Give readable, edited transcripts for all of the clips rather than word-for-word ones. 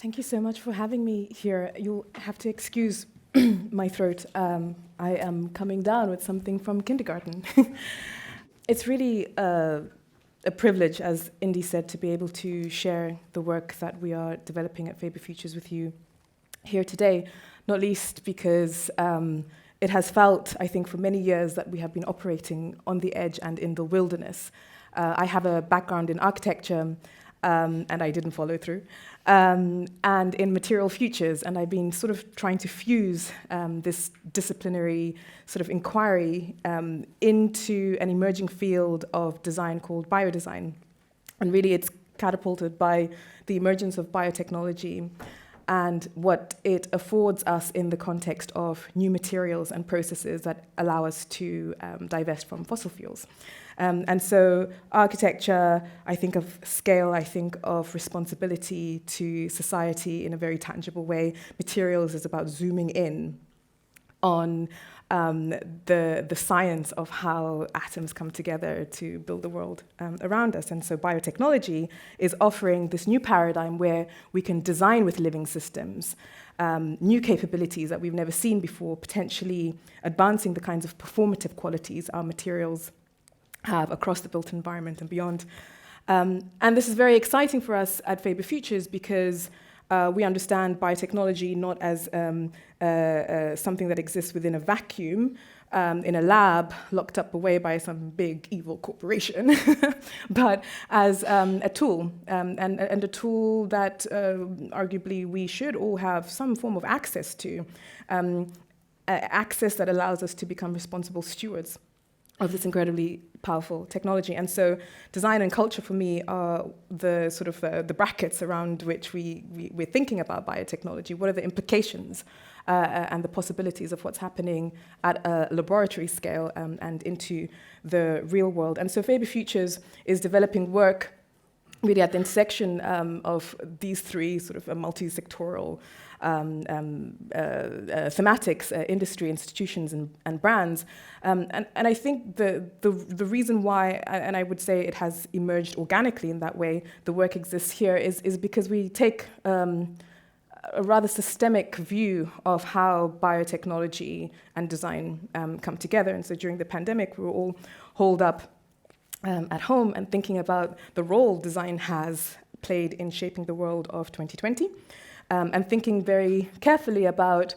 Thank you so much for having me here. You'll have to excuse my throat. I am coming down with something from kindergarten. It's really a privilege, as Indy said, to be able to share the work that we are developing at Faber Futures with you here today, not least because it has felt, I think, for many years that we have been operating on the edge and in the wilderness. I have a background in architecture, and I didn't follow through, and in material futures, and I've been sort of trying to fuse this disciplinary sort of inquiry into an emerging field of design called biodesign. And really it's catapulted by the emergence of biotechnology and what it affords us in the context of new materials and processes that allow us to divest from fossil fuels. And so architecture, I think of scale, I think of responsibility to society in a very tangible way. Materials is about zooming in on the science of how atoms come together to build the world around us. And so biotechnology is offering this new paradigm where we can design with living systems, new capabilities that we've never seen before, potentially advancing the kinds of performative qualities our materials have across the built environment and beyond. And this is very exciting for us at Faber Futures because we understand biotechnology not as something that exists within a vacuum, in a lab locked up away by some big evil corporation, but as a tool, and a tool that arguably we should all have some form of access to, access that allows us to become responsible stewards of this incredibly powerful technology. And so design and culture for me are the sort of the brackets around which we're thinking about biotechnology. What are the implications and the possibilities of what's happening at a laboratory scale and into the real world? And so Faber Futures is developing work really at the intersection of these three sort of multi-sectoral thematics, industry, institutions, and brands. And I think the reason why, and I would say it has emerged organically in that way, the work exists here, is because we take a rather systemic view of how biotechnology and design come together. And so during the pandemic, we were all holed up at home and thinking about the role design has played in shaping the world of 2020. And thinking very carefully about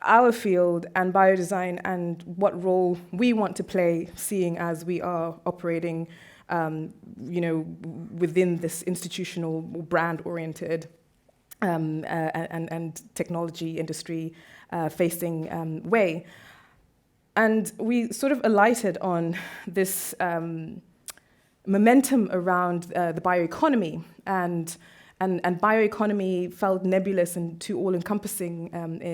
our field and biodesign and what role we want to play, seeing as we are operating, within this institutional, brand-oriented and technology industry facing way. And we sort of alighted on this momentum around the bioeconomy, and bioeconomy felt nebulous and too all-encompassing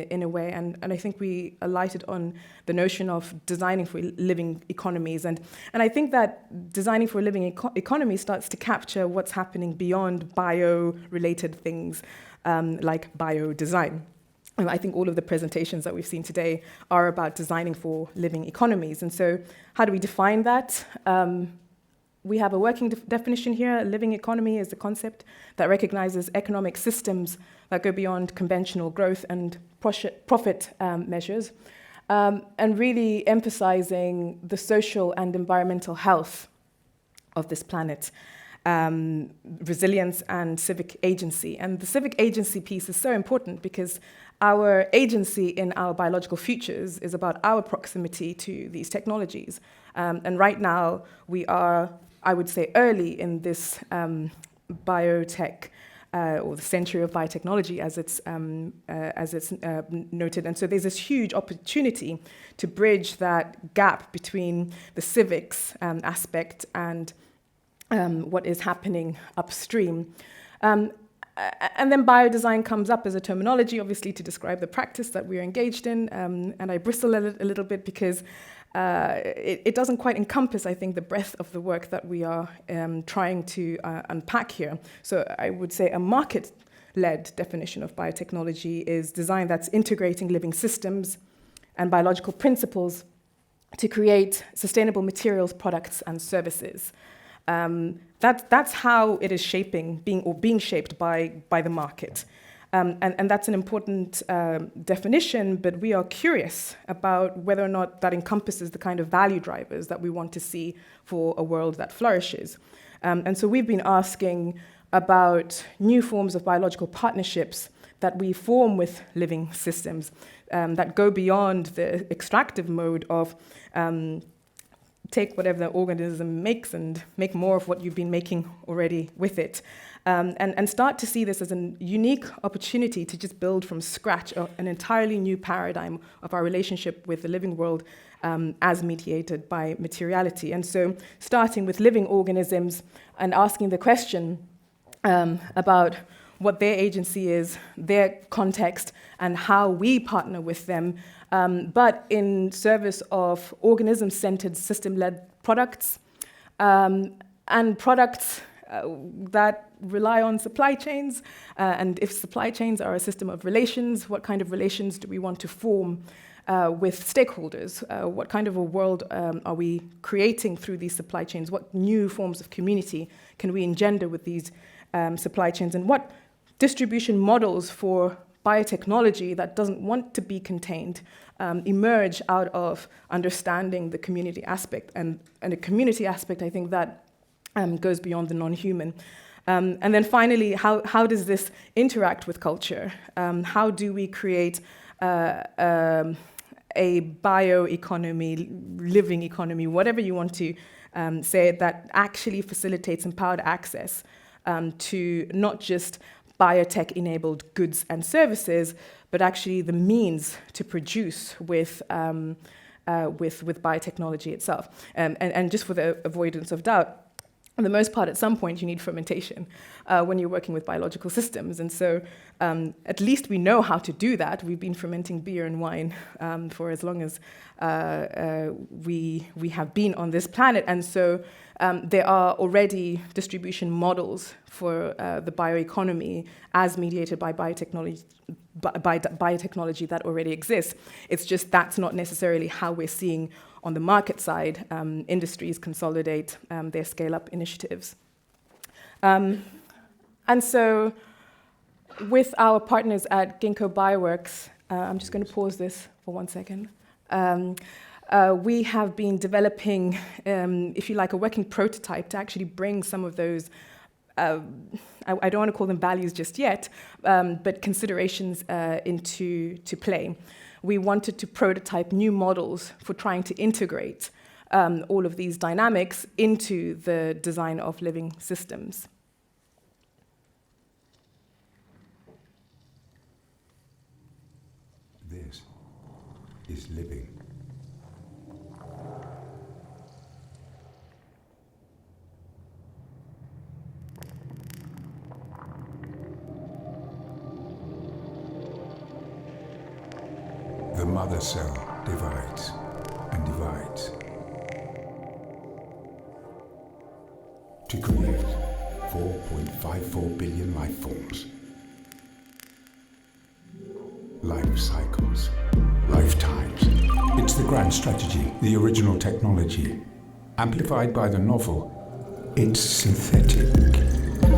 in a way, and I think we alighted on the notion of designing for living economies, and I think that designing for a living economy starts to capture what's happening beyond bio-related things like biodesign. And I think all of the presentations that we've seen today are about designing for living economies, and so how do we define that? We have a working definition here. A living economy is a concept that recognizes economic systems that go beyond conventional growth and profit measures, and really emphasizing the social and environmental health of this planet, resilience and civic agency. And the civic agency piece is so important because our agency in our biological futures is about our proximity to these technologies. And right now, we are, I would say, early in this biotech, or the century of biotechnology, as it's noted. And so there's this huge opportunity to bridge that gap between the civics aspect and what is happening upstream. And then biodesign comes up as a terminology, obviously, to describe the practice that we're engaged in. And I bristle a little bit because it doesn't quite encompass, I think, the breadth of the work that we are trying to unpack here. So I would say a market-led definition of biotechnology is design that's integrating living systems and biological principles to create sustainable materials, products, and services. That's how it is being shaped by the market. And that's an important definition, but we are curious about whether or not that encompasses the kind of value drivers that we want to see for a world that flourishes. And so we've been asking about new forms of biological partnerships that we form with living systems that go beyond the extractive mode of take whatever the organism makes and make more of what you've been making already with it. And start to see this as a unique opportunity to just build from scratch an entirely new paradigm of our relationship with the living world as mediated by materiality. And so starting with living organisms and asking the question about what their agency is, their context, and how we partner with them, but in service of organism-centered, system-led products, and products that rely on supply chains. And if supply chains are a system of relations, what kind of relations do we want to form with stakeholders? What kind of a world are we creating through these supply chains? What new forms of community can we engender with these supply chains? And what distribution models for biotechnology that doesn't want to be contained emerge out of understanding the community aspect? And a community aspect, I think, that goes beyond the non-human. And then finally, how does this interact with culture? How do we create a bioeconomy, living economy, whatever you want to say, that actually facilitates empowered access to not just biotech-enabled goods and services, but actually the means to produce with biotechnology itself. And just for the avoidance of doubt, for the most part, at some point, you need fermentation when you're working with biological systems. And so at least we know how to do that. We've been fermenting beer and wine for as long as we have been on this planet. And so there are already distribution models for the bioeconomy as mediated by biotechnology that already exists. It's just that's not necessarily how we're seeing on the market side industries consolidate their scale-up initiatives. And so with our partners at Ginkgo Bioworks, I'm just going to pause this for 1 second. We have been developing, if you like, a working prototype to actually bring some of those, I don't want to call them values just yet, but considerations into play. We wanted to prototype new models for trying to integrate all of these dynamics into the design of living systems. This is living. The mother cell divides and divides to create 4.54 billion life forms. Life cycles, lifetimes. It's the grand strategy, the original technology, amplified by the novel. It's synthetic.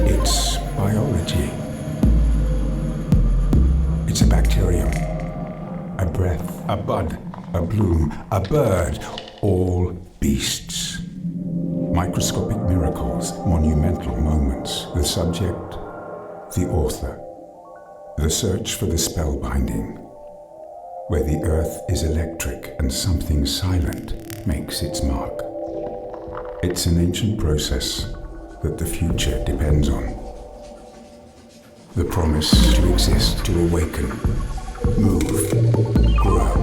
It's biology. It's a bacterium, a breath, a bud, a bloom, a bird, all beasts. Microscopic miracles, monumental moments. The subject, the author. The search for the spellbinding, where the earth is electric and something silent makes its mark. It's an ancient process that the future depends on. The promise to exist, to awaken, move, grow,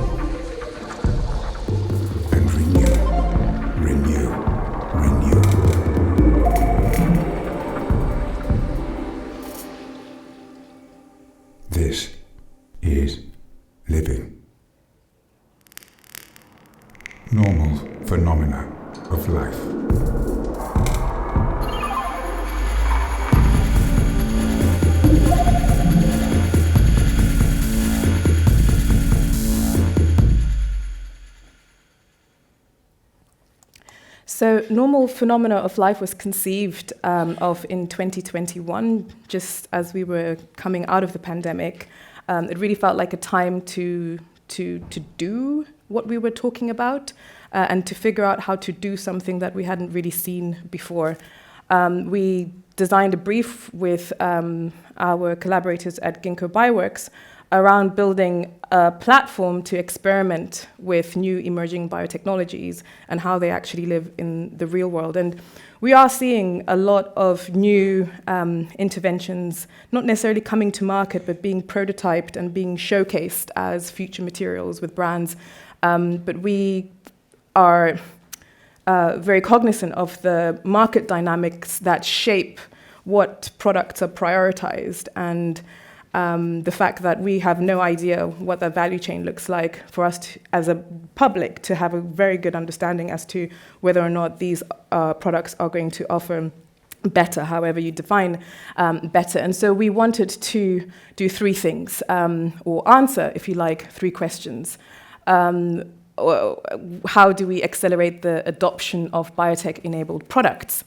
and renew, renew, renew. This is living. Normal phenomena of life. So normal phenomena of life was conceived of in 2021, just as we were coming out of the pandemic. It really felt like a time to do what we were talking about and to figure out how to do something that we hadn't really seen before. We designed a brief with our collaborators at Ginkgo Bioworks around building a platform to experiment with new emerging biotechnologies and how they actually live in the real world. And we are seeing a lot of new interventions, not necessarily coming to market, but being prototyped and being showcased as future materials with brands. But we are very cognizant of the market dynamics that shape what products are prioritized, and the fact that we have no idea what that value chain looks like for us to, as a public, to have a very good understanding as to whether or not these products are going to offer better, however you define better. And so we wanted to do three things, or answer, if you like, three questions. How do we accelerate the adoption of biotech-enabled products?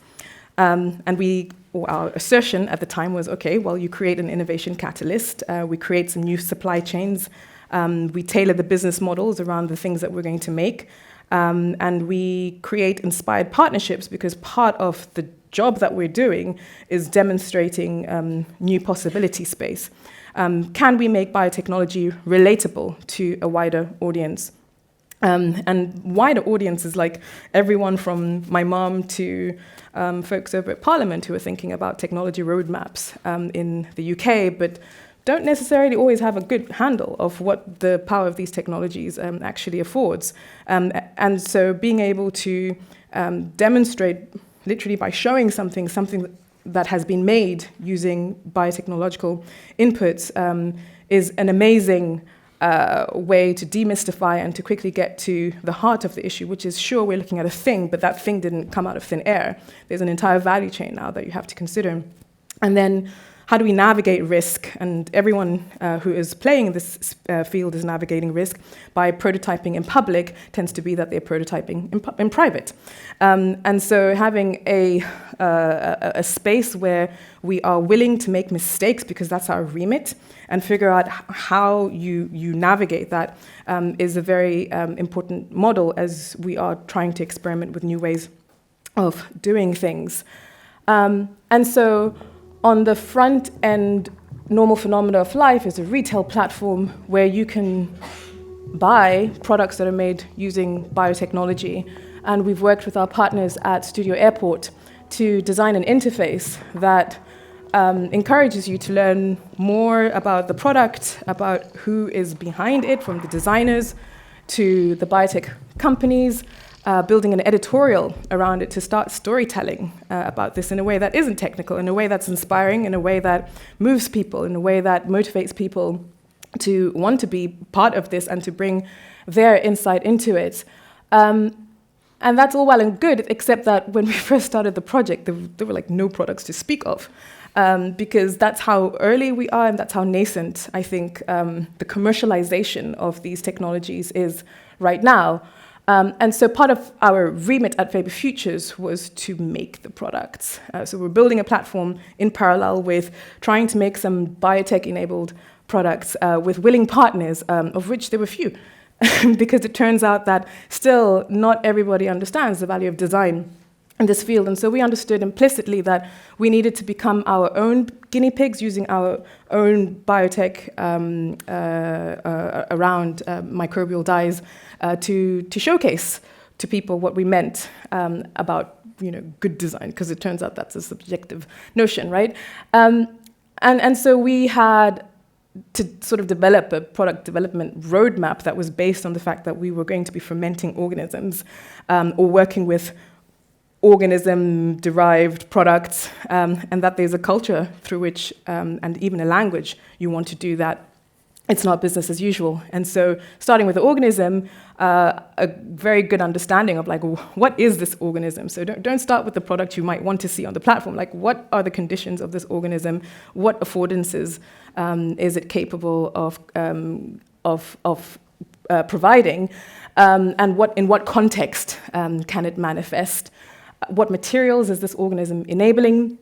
Our assertion at the time was, okay, well, you create an innovation catalyst, we create some new supply chains, we tailor the business models around the things that we're going to make, and we create inspired partnerships, because part of the job that we're doing is demonstrating new possibility space. Can we make biotechnology relatable to a wider audience? And wider audiences, like everyone from my mom to folks over at Parliament who are thinking about technology roadmaps in the UK, but don't necessarily always have a good handle of what the power of these technologies actually affords. And so being able to demonstrate, literally by showing something that has been made using biotechnological inputs is an amazing way to demystify and to quickly get to the heart of the issue, which is, sure, we're looking at a thing, but that thing didn't come out of thin air. There's an entire value chain now that you have to consider. And then how do we navigate risk? And everyone who is playing in this field is navigating risk by prototyping in public. Tends to be that they're prototyping in private. And so having a space where we are willing to make mistakes, because that's our remit, and figure out how you navigate that is a very important model as we are trying to experiment with new ways of doing things. And so on the front end, Normal Phenomena of Life is a retail platform where you can buy products that are made using biotechnology. And we've worked with our partners at Studio Airport to design an interface that encourages you to learn more about the product, about who is behind it, from the designers to the biotech companies, building an editorial around it to start storytelling about this in a way that isn't technical, in a way that's inspiring, in a way that moves people, in a way that motivates people to want to be part of this and to bring their insight into it. And that's all well and good, except that when we first started the project, there were like no products to speak of. Because that's how early we are, and that's how nascent, I think, the commercialization of these technologies is right now. And so part of our remit at Faber Futures was to make the products. So we're building a platform in parallel with trying to make some biotech-enabled products with willing partners, of which there were few, because it turns out that still not everybody understands the value of design in this field. And so we understood implicitly that we needed to become our own guinea pigs using our own biotech around microbial dyes to showcase to people what we meant about good design, because it turns out that's a subjective notion, right? And so we had to sort of develop a product development roadmap that was based on the fact that we were going to be fermenting organisms or working with organism-derived products, and that there's a culture through which, and even a language, you want to do that. It's not business as usual. And so starting with the organism, a very good understanding of like, what is this organism? So don't start with the product you might want to see on the platform. Like, what are the conditions of this organism? What affordances is it capable of providing, and in what context can it manifest? What materials is this organism enabling?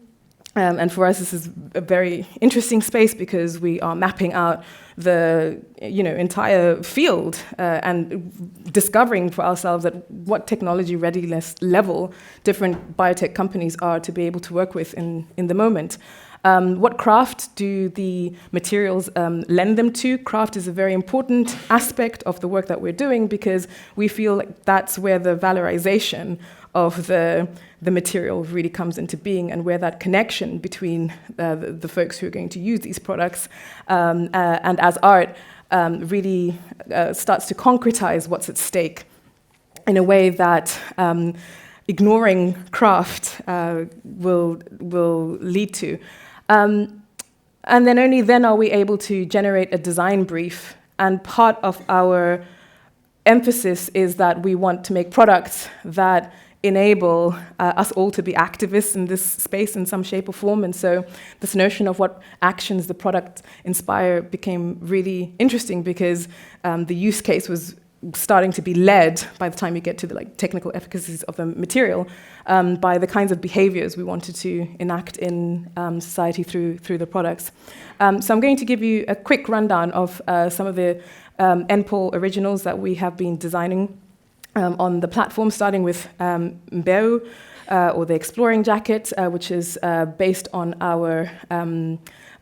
And for us, this is a very interesting space because we are mapping out the entire field and discovering for ourselves at what technology readiness level different biotech companies are to be able to work with in the moment. What craft do the materials lend them to? Craft is a very important aspect of the work that we're doing because we feel like that's where the valorization of the material really comes into being, and where that connection between the folks who are going to use these products and as art really starts to concretize what's at stake in a way that ignoring craft will lead to. And then only then are we able to generate a design brief. And part of our emphasis is that we want to make products that enable us all to be activists in this space in some shape or form. And so this notion of what actions the product inspire became really interesting because the use case was starting to be led, by the time you get to the technical efficacies of the material, by the kinds of behaviors we wanted to enact in society through the products. So I'm going to give you a quick rundown of some of the NPOL originals that we have been designing on the platform, starting with NPOL, or the Exploring Jacket, which is based on our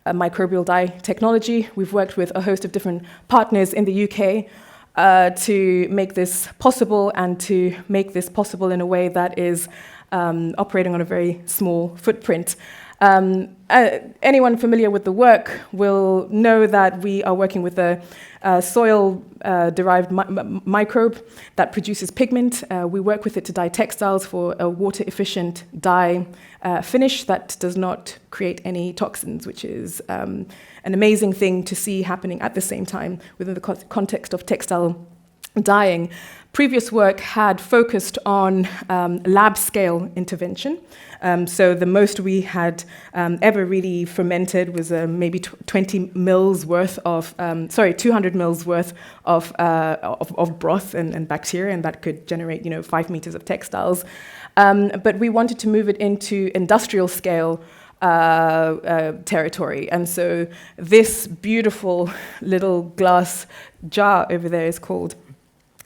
microbial dye technology. We've worked with a host of different partners in the UK to make this possible, and to make this possible in a way that is operating on a very small footprint. Anyone familiar with the work will know that we are working with a soil-derived microbe that produces pigment. We work with it to dye textiles for a water-efficient dye finish that does not create any toxins, which is an amazing thing to see happening at the same time within the context of textile dyeing. Previous work had focused on lab-scale intervention. So the most we had ever really fermented was maybe 200 mils worth of broth and bacteria, and that could generate 5 meters of textiles. But we wanted to move it into industrial scale territory. And so this beautiful little glass jar over there is called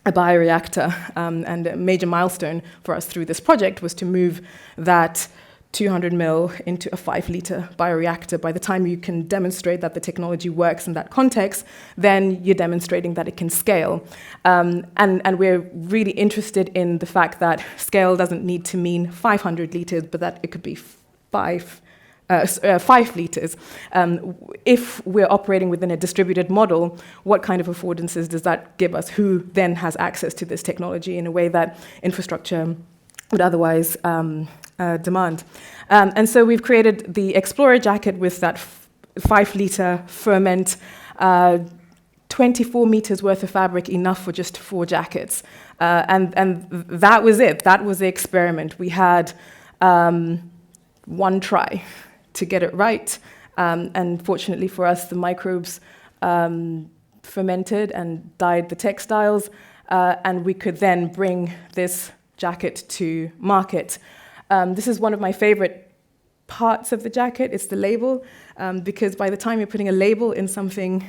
a bioreactor, and a major milestone for us through this project was to move that 200 mil into a 5-liter bioreactor. By the time you can demonstrate that the technology works in that context, then you're demonstrating that it can scale. And we're really interested in the fact that scale doesn't need to mean 500 liters, but that it could be 5 liters. If we're operating within a distributed model, what kind of affordances does that give us? Who then has access to this technology in a way that infrastructure would otherwise demand? And so we've created the Explorer Jacket with that 5-liter ferment, 24 meters worth of fabric, enough for just 4 jackets. And that was it. That was the experiment. We had one try to get it right. And fortunately for us, the microbes fermented and dyed the textiles, and we could then bring this jacket to market. This is one of my favorite parts of the jacket. It's the label, because by the time you're putting a label in something,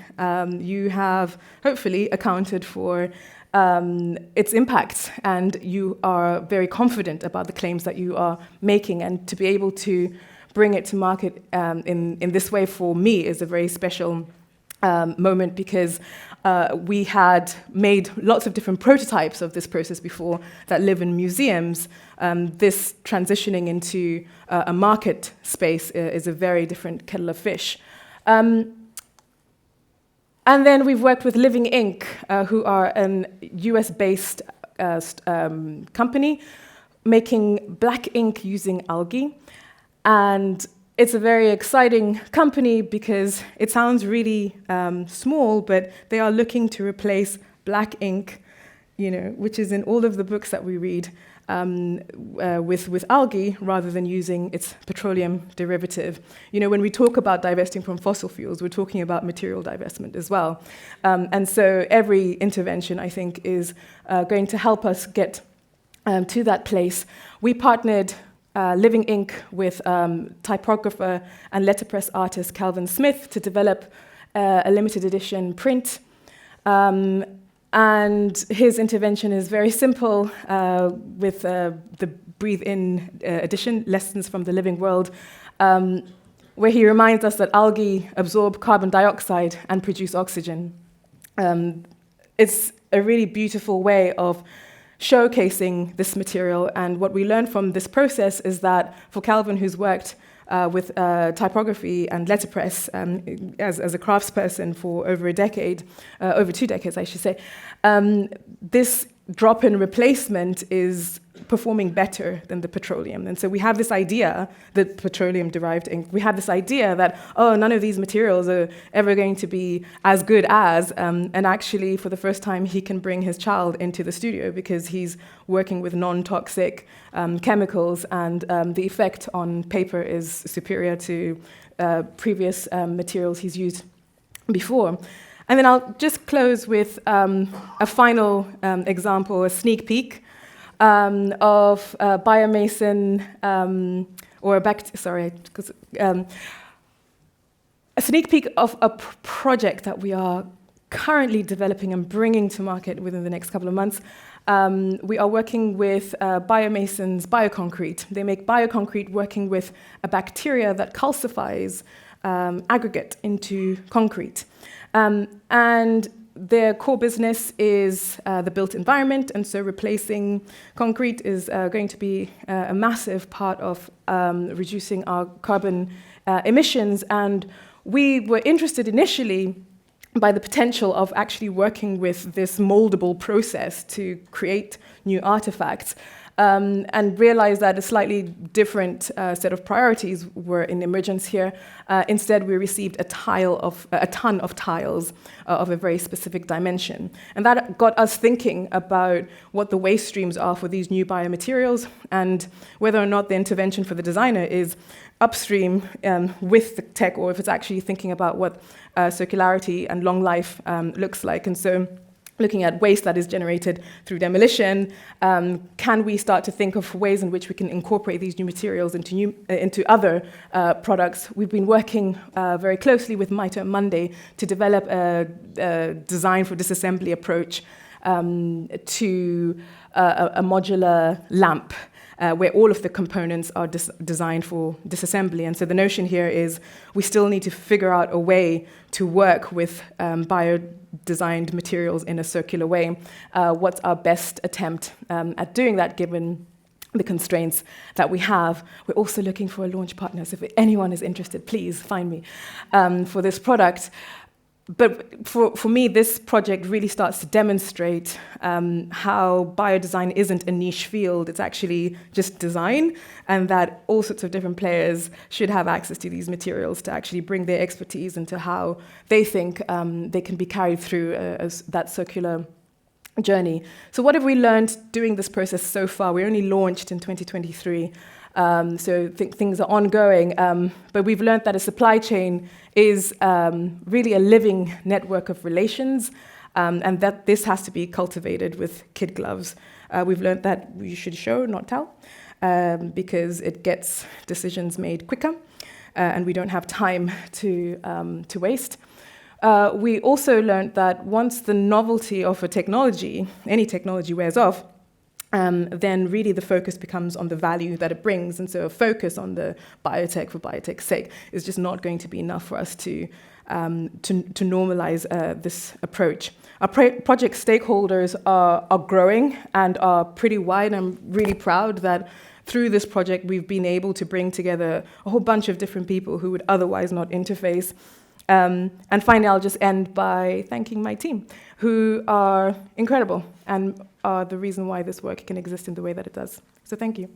you have hopefully accounted for its impact, and you are very confident about the claims that you are making. And to be able to bring it to market in this way, for me, is a very special moment, because we had made lots of different prototypes of this process before that live in museums. This transitioning into a market space is a very different kettle of fish. And then we've worked with Living Ink, who are an US-based company making black ink using algae. And it's a very exciting company because it sounds really small, but they are looking to replace black ink which is in all of the books that we read, with algae rather than using its petroleum derivative. When we talk about divesting from fossil fuels, we're talking about material divestment as well. And so every intervention, I think, is going to help us get to that place. We partnered Living Ink with typographer and letterpress artist Calvin Smith to develop a limited edition print. And his intervention is very simple with the Breathe In edition, Lessons from the Living World, where he reminds us that algae absorb carbon dioxide and produce oxygen. It's a really beautiful way of showcasing this material, and what we learned from this process is that for Calvin, who's worked with typography and letterpress as a craftsperson for over a decade, over 2 decades, I should say, this drop-in replacement is performing better than the petroleum. And so we have this idea, the petroleum-derived ink, we have this idea that, none of these materials are ever going to be as good as, and actually, for the first time, he can bring his child into the studio because he's working with non-toxic chemicals, and the effect on paper is superior to previous materials he's used before. And then I'll just close with a final example, a sneak peek of biomason, a sneak peek of a project that we are currently developing and bringing to market within the next couple of months. We are working with biomasons bioconcrete. They make bioconcrete working with a bacteria that calcifies aggregate into concrete. And their core business is the built environment, and so replacing concrete is going to be a massive part of reducing our carbon emissions. And we were interested initially by the potential of actually working with this moldable process to create new artifacts, and realized that a slightly different set of priorities were in emergence here. Instead, we received a ton of tiles of a very specific dimension. And that got us thinking about what the waste streams are for these new biomaterials, and whether or not the intervention for the designer is upstream with the tech, or if it's actually thinking about what circularity and long life looks like. And so, looking at waste that is generated through demolition, can we start to think of ways in which we can incorporate these new materials into other products? We've been working very closely with Mito and Monday to develop a design for disassembly approach to a modular lamp, where all of the components are designed for disassembly. And so the notion here is we still need to figure out a way to work with bio-designed materials in a circular way. What's our best attempt at doing that, given the constraints that we have? We're also looking for a launch partner, so if anyone is interested, please find me for this product. But for me, this project really starts to demonstrate how biodesign isn't a niche field. It's actually just design, and that all sorts of different players should have access to these materials to actually bring their expertise into how they think they can be carried through that circular journey. So what have we learned doing this process so far? We only launched in 2023. So things are ongoing, but we've learned that a supply chain is really a living network of relations, and that this has to be cultivated with kid gloves. We've learned that you should show, not tell, because it gets decisions made quicker, and we don't have time to waste. We also learned that once the novelty of a technology, any technology, wears off, then really the focus becomes on the value that it brings. And so a focus on the biotech for biotech's sake is just not going to be enough for us to normalize this approach. Our project stakeholders are growing and are pretty wide. I'm really proud that through this project we've been able to bring together a whole bunch of different people who would otherwise not interface. And finally, I'll just end by thanking my team, who are incredible and are the reason why this work can exist in the way that it does. So thank you.